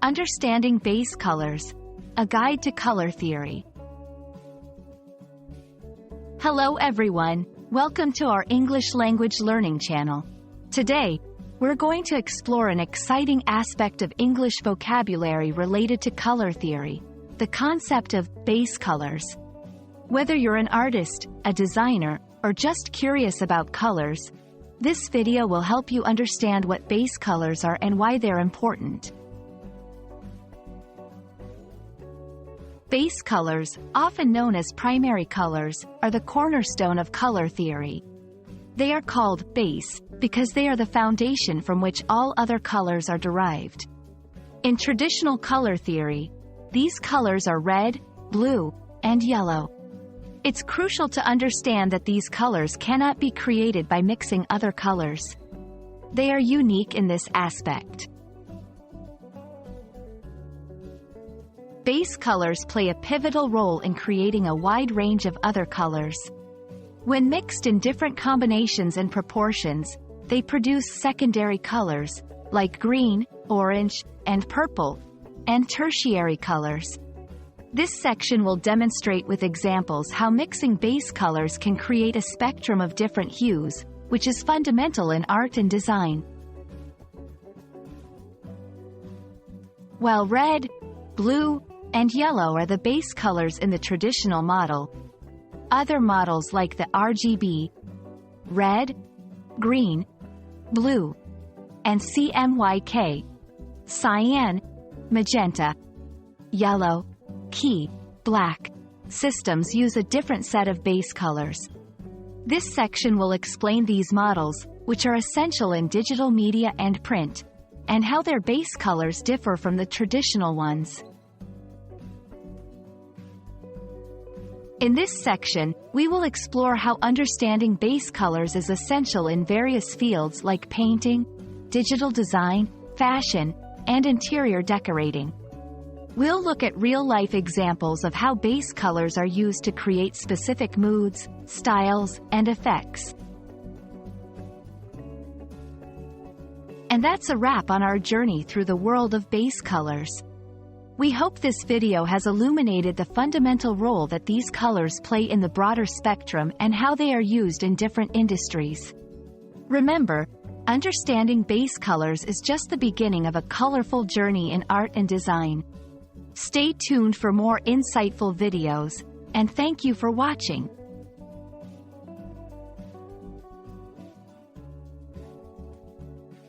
Understanding Base Colors, a guide to color theory. Hello everyone, welcome to our English language learning channel. Today, we're going to explore an exciting aspect of English vocabulary related to color theory, the concept of base colors. Whether you're an artist, a designer, or just curious about colors, this video will help you understand what base colors are and why they're important. Base colors, often known as primary colors, are the cornerstone of color theory. They are called base because they are the foundation from which all other colors are derived. In traditional color theory, these colors are red, blue, and yellow. It's crucial to understand that these colors cannot be created by mixing other colors. They are unique in this aspect. Base colors play a pivotal role in creating a wide range of other colors. When mixed in different combinations and proportions, they produce secondary colors, like green, orange, and purple, and tertiary colors. This section will demonstrate with examples how mixing base colors can create a spectrum of different hues, which is fundamental in art and design. While red, blue, and yellow are the base colors in the traditional model, other models like the RGB, red, green, blue, and CMYK, cyan, magenta, yellow, key, black, systems use a different set of base colors. This section will explain these models, which are essential in digital media and print, and how their base colors differ from the traditional ones. In this section, we will explore how understanding base colors is essential in various fields like painting, digital design, fashion, and interior decorating. We'll look at real-life examples of how base colors are used to create specific moods, styles, and effects. And that's a wrap on our journey through the world of base colors. We hope this video has illuminated the fundamental role that these colors play in the broader spectrum and how they are used in different industries. Remember, understanding base colors is just the beginning of a colorful journey in art and design. Stay tuned for more insightful videos, and thank you for watching.